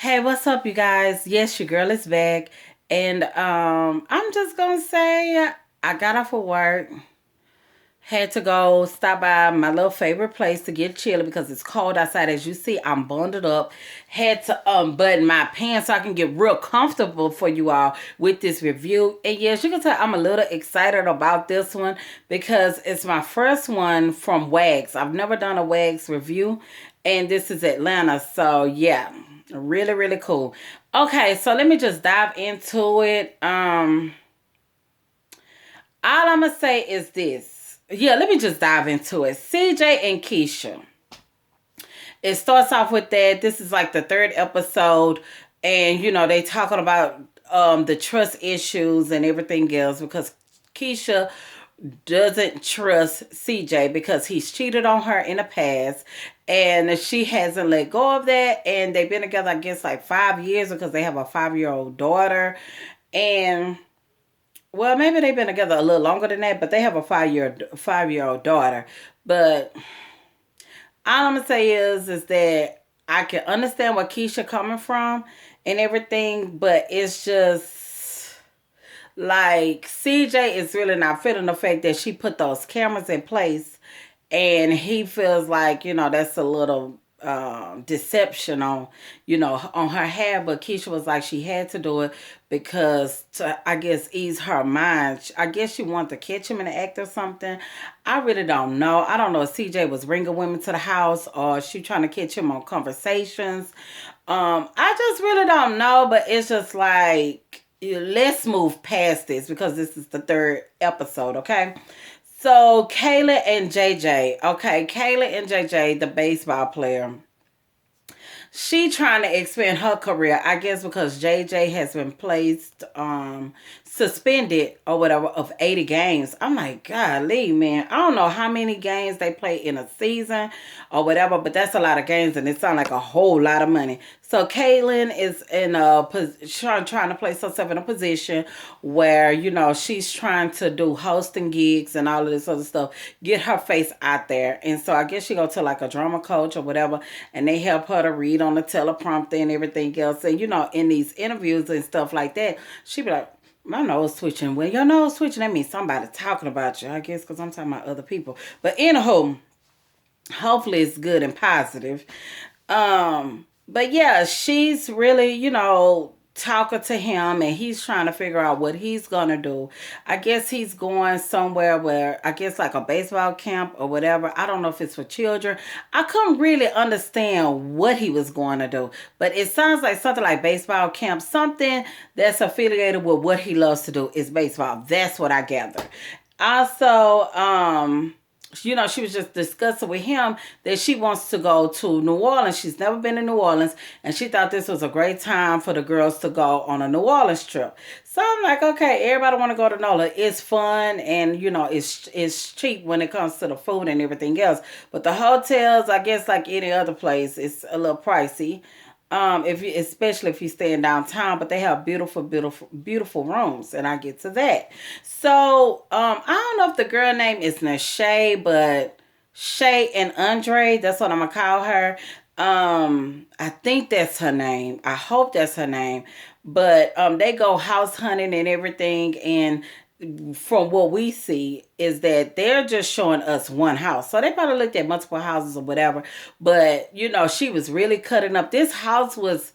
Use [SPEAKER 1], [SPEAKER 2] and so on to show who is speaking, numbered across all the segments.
[SPEAKER 1] Hey, what's up, you guys? Yes, your girl is back. And I'm just gonna say I got off of work, had to go stop by my little favorite place to get chilly because it's cold outside. As you see, I'm bundled up. Had to button my pants so I can get real comfortable for you all with this review. And yes, you can tell I'm a little excited about this one because it's my first one from WAGS. I've never done a WAGS review, and this is Atlanta. So yeah, really, really cool. Okay, so let me just dive into it. All I'm gonna say is this. Yeah, let me just dive into it. CJ and Keisha. It starts off with that. This is like the third episode, and they talking about the trust issues and everything else because Keisha doesn't trust CJ because he's cheated on her in the past, and she hasn't let go of that, and they've been together, I guess, like 5 years because they have a 5-year-old daughter. And well, maybe they've been together a little longer than that, but they have a 5-year old daughter. But all I'm gonna say is that I can understand where Keisha coming from and everything, but it's just like CJ is really not feeling the fact that she put those cameras in place, and he feels like that's a little deception on on her half. But Keisha was like she had to do it because to, I guess, ease her mind. I guess she wanted to catch him in the act or something. I really don't know. I don't know if CJ was bringing women to the house or she trying to catch him on conversations. I just really don't know, but it's just like, let's move past this because this is the third episode, okay? So Kayla and JJ, okay, Kayla and JJ, the baseball player, she trying to expand her career, I guess, because JJ has been placed suspended or whatever of 80 games. I'm like, golly, man. I don't know how many games they play in a season or whatever, but that's a lot of games and it sounds like a whole lot of money. So Caitlyn is in a trying to place herself in a position where she's trying to do hosting gigs and all of this other stuff, get her face out there. And so I guess she go to like a drama coach or whatever, and they help her to read on the teleprompter and everything else. And in these interviews and stuff like that, she be like, my nose twitching. When your nose twitching, that means somebody talking about you, I guess, because I'm talking about other people. But anyhow, hopefully it's good and positive. But yeah, she's really, talking to him, and he's trying to figure out what he's gonna do. I guess he's going somewhere where, I guess, like a baseball camp or whatever. I don't know if it's for children. I couldn't really understand what he was going to do, but it sounds like something like baseball camp, something that's affiliated with what he loves to do is baseball. That's what I gather. Also, she was just discussing with him that she wants to go to New Orleans. She's never been to New Orleans, and she thought this was a great time for the girls to go on a New Orleans trip. So I'm like, okay, everybody want to go to NOLA. It's fun, and it's cheap when it comes to the food and everything else. But the hotels, I guess, like any other place, it's a little pricey. If you, especially if you stay in downtown, but they have beautiful, beautiful, beautiful rooms, and I get to that. So, I don't know if the girl name is Nashay, but Shay and Andre, that's what I'm gonna call her. I think that's her name. I hope that's her name. But they go house hunting and everything, and from what we see is that they're just showing us one house. So they probably looked at multiple houses or whatever. But she was really cutting up. This house was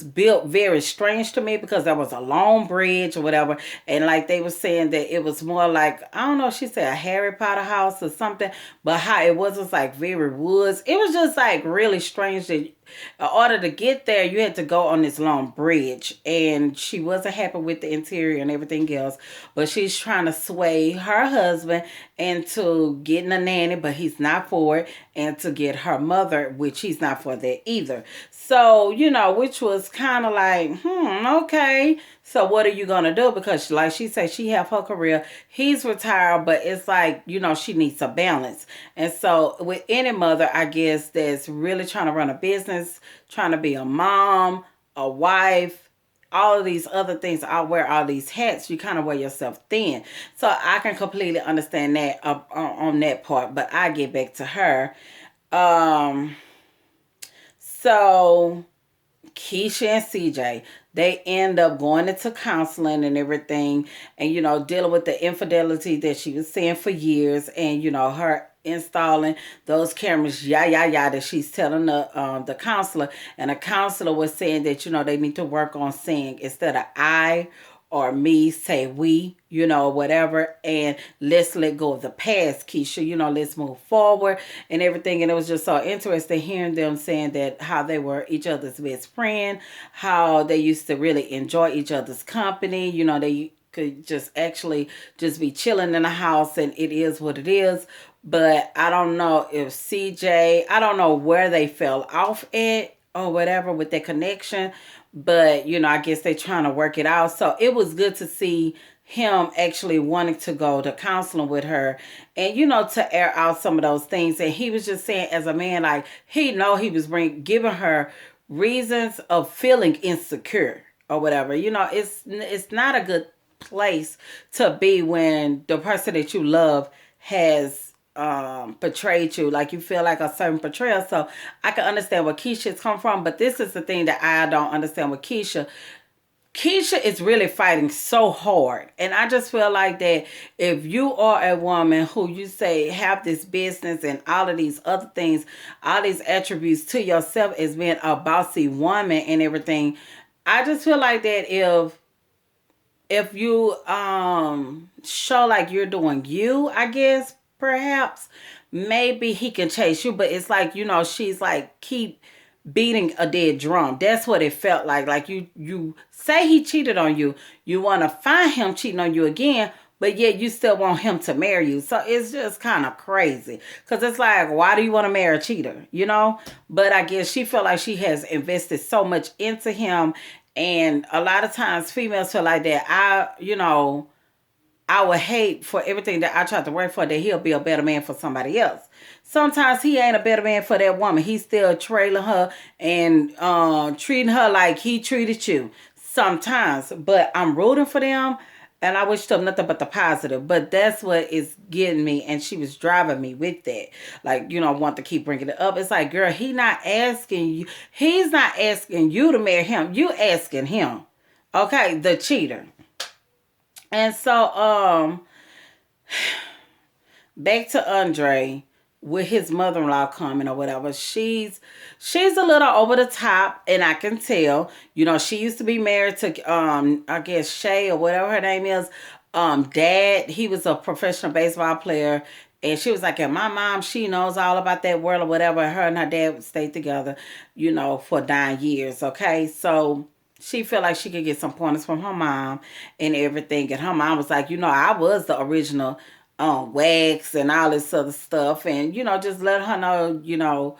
[SPEAKER 1] built very strange to me because there was a long bridge or whatever, and like they were saying that it was more like, I don't know, she said a Harry Potter house or something, but how it was like very woods. It was just like really strange that in order to get there you had to go on this long bridge, and she wasn't happy with the interior and everything else, but she's trying to sway her husband into getting a nanny, but he's not for it, and to get her mother, which he's not for that either. So, which was kind of like, okay. So what are you going to do? Because like she said, she have her career. He's retired, but it's like, she needs a balance. And so with any mother, I guess, that's really trying to run a business, trying to be a mom, a wife, all of these other things, I wear all these hats, you kind of wear yourself thin. So I can completely understand that on that part, but I get back to her. So Keisha and CJ, they end up going into counseling and everything, and dealing with the infidelity that she was seeing for years, and her installing those cameras, that she's telling the counselor, and the counselor was saying that they need to work on saying, instead of I or me, say we, whatever, and let's let go of the past, Keisha, let's move forward and everything. And it was just so interesting hearing them saying that how they were each other's best friend, how they used to really enjoy each other's company, they could just actually just be chilling in the house, and it is what it is. But I don't know if CJ, I don't know where they fell off at or whatever with their connection, but I guess they're trying to work it out. So it was good to see him actually wanting to go to counseling with her, and to air out some of those things. And he was just saying, as a man, like, he was giving her reasons of feeling insecure or whatever. It's not a good place to be when the person that you love has betrayed you. Like, you feel like a certain betrayal. So I can understand where Keisha's come from, but this is the thing that I don't understand with Keisha. Keisha is really fighting so hard. And I just feel like that if you are a woman who you say have this business and all of these other things, all these attributes to yourself as being a bossy woman and everything, I just feel like that if you show like you're doing you, I guess, perhaps, maybe he can chase you. But it's like, she's like, keep beating a dead drum. That's what it felt like. Like, you say he cheated on you. You want to find him cheating on you again, but yet you still want him to marry you. So it's just kind of crazy. Because it's like, why do you want to marry a cheater? But I guess she felt like she has invested so much into him. And a lot of times females feel like that. I would hate for everything that I tried to work for, that he'll be a better man for somebody else. Sometimes he ain't a better man for that woman. He's still trailing her and treating her like he treated you sometimes. But I'm rooting for them, and I wish them nothing but the positive. But that's what is getting me, and she was driving me with that. Like, want to keep bringing it up. It's like, girl, he's not asking you to marry him. You asking him. Okay, the cheater. And so, back to Andre with his mother-in-law coming or whatever. She's a little over the top, and I can tell. She used to be married to I guess Shay or whatever her name is. Dad, he was a professional baseball player. And she was like, and my mom, she knows all about that world or whatever. Her and her dad would stay together, for 9 years. Okay, so she felt like she could get some pointers from her mom and everything. And her mom was like, I was the original WAGS and all this other stuff. And, just let her know,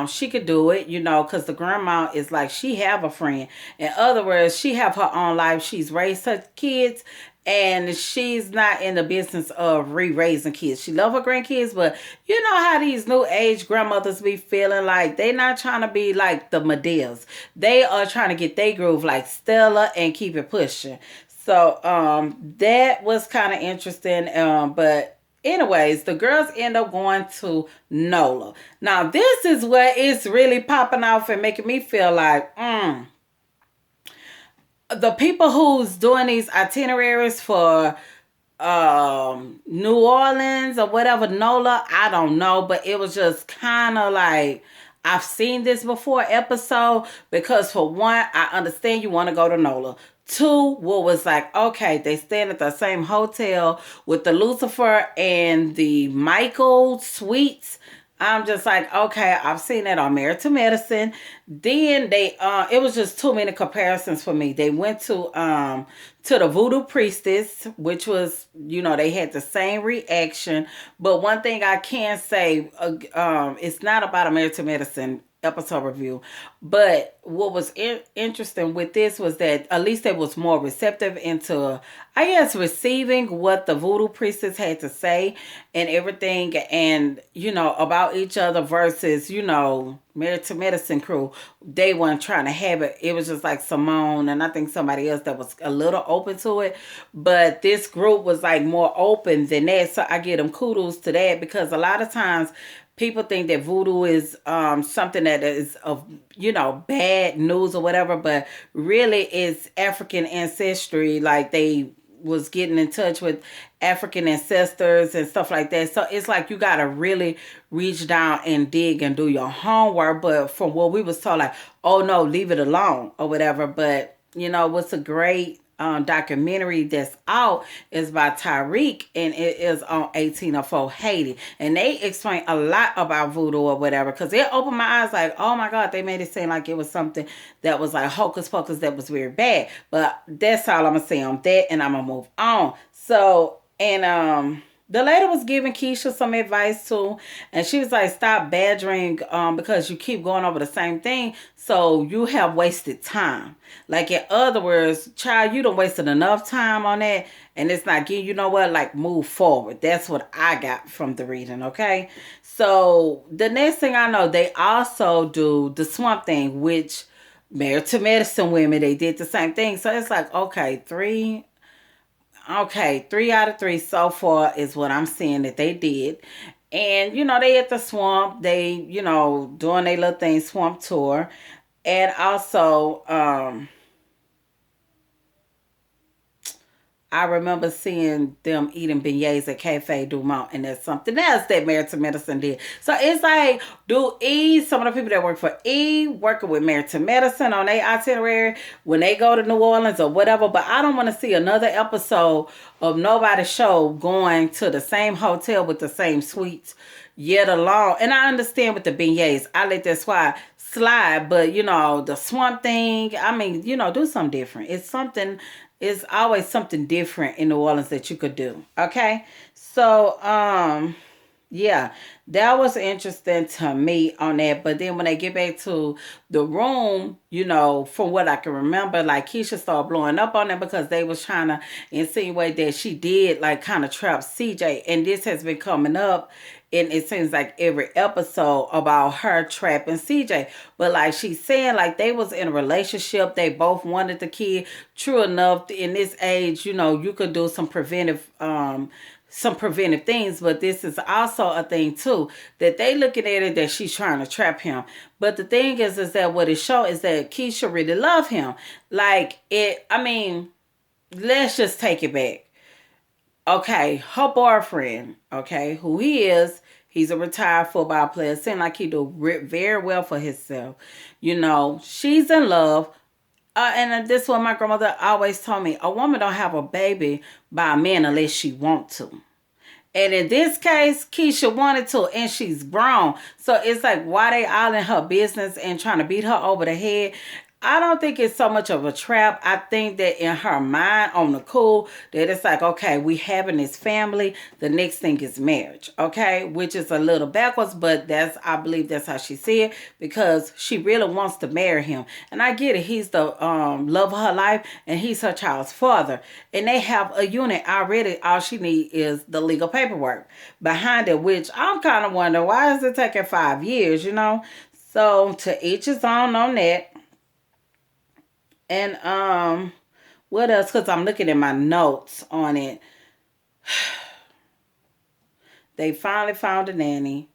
[SPEAKER 1] she could do it, because the grandma is like, she have a friend. In other words, she have her own life. She's raised her kids, and she's not in the business of re-raising kids. She love her grandkids, but you know how these new age grandmothers be feeling like they not trying to be like the Medeas. They are trying to get their groove like Stella and keep it pushing. So that was kind of interesting. But anyways, the girls end up going to NOLA. Now this is where it's really popping off and making me feel like, the people who's doing these itineraries for New Orleans or whatever, NOLA, I don't know, but it was just kind of like, I've seen this before episode, because for one, I understand you want to go to NOLA. Two, what was like, okay, they staying at the same hotel with the Lucifer and the Michael suites. I'm just like, okay, I've seen that on Married to Medicine. Then they, it was just too many comparisons for me. They went to the Voodoo Priestess, which was, they had the same reaction. But one thing I can say, it's not about a Married to Medicine episode review, but what was interesting with this was that at least they was more receptive into, I guess, receiving what the Voodoo Priestess had to say and everything, and about each other, versus Married to Medicine crew. They weren't trying to have it. It was just like Simone and I think somebody else that was a little open to it, but this group was like more open than that. So I give them kudos to that, because a lot of times people think that voodoo is something that is of, bad news or whatever, but really it's African ancestry. Like they was getting in touch with African ancestors and stuff like that. So it's like you gotta really reach down and dig and do your homework. But from what we was told, like, oh no, leave it alone or whatever. But what's a great documentary that's out is by Tyreek, and it is on 1804 Haiti, and they explain a lot about voodoo or whatever, because it opened my eyes like, oh my god, they made it seem like it was something that was like hocus pocus, that was very bad. But that's all I'm gonna say on that, and I'm gonna move on. So, and the lady was giving Keisha some advice too, and she was like, stop badgering because you keep going over the same thing, so you have wasted time. Like, in other words, child, you done wasted enough time on that, and it's not getting, like, move forward. That's what I got from the reading, okay? So the next thing I know, they also do the swamp thing, which married to medicine women, they did the same thing. So it's like, okay, three out of three so far is what I'm seeing that they did. And, they at the swamp, they, doing their little thing, swamp tour. And also, I remember seeing them eating beignets at Cafe Du Monde, and that's something else that Married to Medicine did. So it's like, do some of the people that work for working with Married to Medicine on their itinerary when they go to New Orleans or whatever. But I don't want to see another episode of nobody's show going to the same hotel with the same suites yet alone. And I understand with the beignets, I let that slide, but the swamp thing, I mean, do something different. It's always something different in New Orleans that you could do. Okay. So yeah, that was interesting to me on that. But then when they get back to the room, from what I can remember, like Keisha started blowing up on them because they was trying to insinuate that she did like kind of trap CJ. And this has been coming up, and it seems like every episode about her trapping CJ. But like she's saying, like they was in a relationship. They both wanted the kid. True enough, in this age, you could do some preventive things, but this is also a thing too, that they looking at it that she's trying to trap him. But the thing is that what it shows is that Keisha really love him. Like let's just take it back. Okay, her boyfriend, okay, who he is, he's a retired football player. Seems like he do very well for himself. She's in love. And this is what my grandmother always told me. A woman don't have a baby by a man unless she want to. And in this case, Keisha wanted to, and she's grown. So it's like, why they all in her business and trying to beat her over the head? I don't think it's so much of a trap. I think that in her mind, on the cool, that it's like, okay, we having this family. The next thing is marriage, okay? Which is a little backwards, but I believe that's how she see it, because she really wants to marry him. And I get it. He's the love of her life, and he's her child's father. And they have a unit already. All she needs is the legal paperwork behind it, which I'm kind of wondering, why is it taking 5 years, So to each his own on that. And what else? Because I'm looking at my notes on it. They finally found a nanny.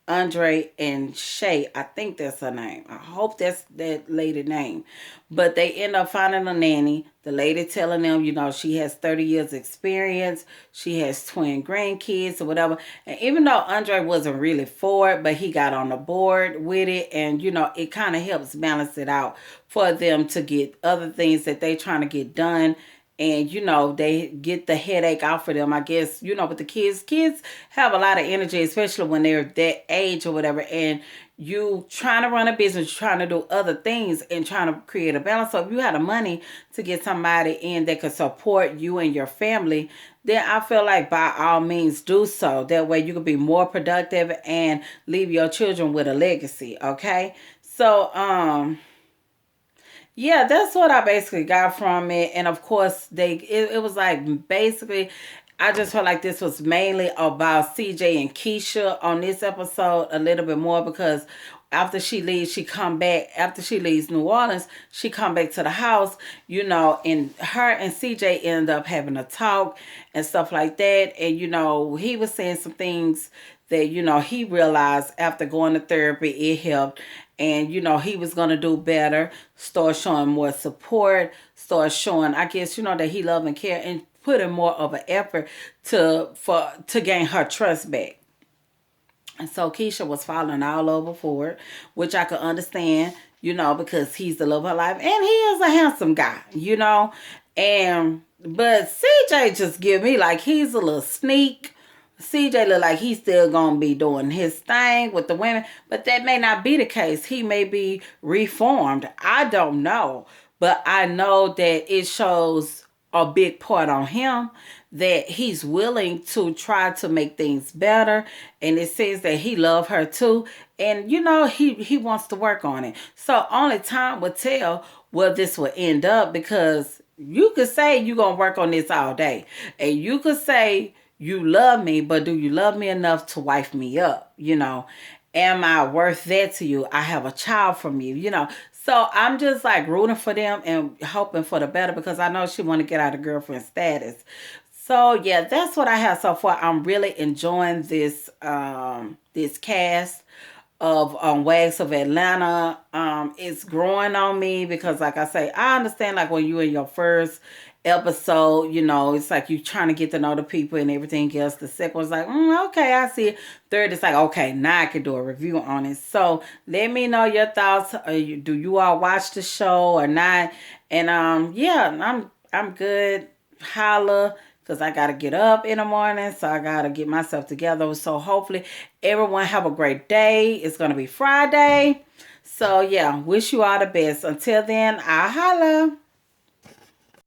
[SPEAKER 1] Andre and Shay, I think that's her name. I hope that's that lady name. But they end up finding a nanny. The lady telling them, she has 30 years experience. She has twin grandkids or whatever. And even though Andre wasn't really for it, but he got on the board with it. And, it kind of helps balance it out for them to get other things that they trying to get done. And, they get the headache out for them, I guess, with the kids. Kids have a lot of energy, especially when they're that age or whatever. And you trying to run a business, trying to do other things and trying to create a balance. So if you had the money to get somebody in that could support you and your family, then I feel like by all means do so. That way you could be more productive and leave your children with a legacy, okay? So, yeah, that's what I basically got from it. And of course, it was like basically, I just felt like this was mainly about CJ and Keisha on this episode a little bit more, because after she leaves, after she leaves New Orleans, she come back to the house, and her and CJ end up having a talk and stuff like that. And, he was saying some things that, he realized after going to therapy, it helped. And, he was going to do better, start showing more support, start showing, I guess, that he loved and care and put in more of an effort to gain her trust back. And so Keisha was falling all over for it, which I could understand, because he's the love of her life. And he is a handsome guy, but CJ just give me like he's a little sneak. CJ look like he's still gonna be doing his thing with the women, but that may not be the case. He may be reformed. I don't know. But I know that it shows a big part on him that he's willing to try to make things better, and it says that he loved her too, and he wants to work on it. So only time will tell where this will end up, because you could say you're gonna work on this all day, and you could say you love me, but do you love me enough to wife me up? Am I worth that to you? I have a child from you, So I'm just like rooting for them and hoping for the better, because I know she want to get out of girlfriend status. So yeah, that's what I have so far. I'm really enjoying this cast of WAGS of Atlanta. It's growing on me, because like I say, I understand like when you in your first episode, it's like you trying to get to know the people and everything else. The second one's like, okay, I see it. Third, it's like, okay, now I can do a review on it. So let me know your thoughts. Do you all watch the show or not? And yeah, I'm good. Holla. Because I got to get up in the morning. So I got to get myself together. So hopefully everyone have a great day. It's going to be Friday. So yeah, wish you all the best. Until then, I'll holla.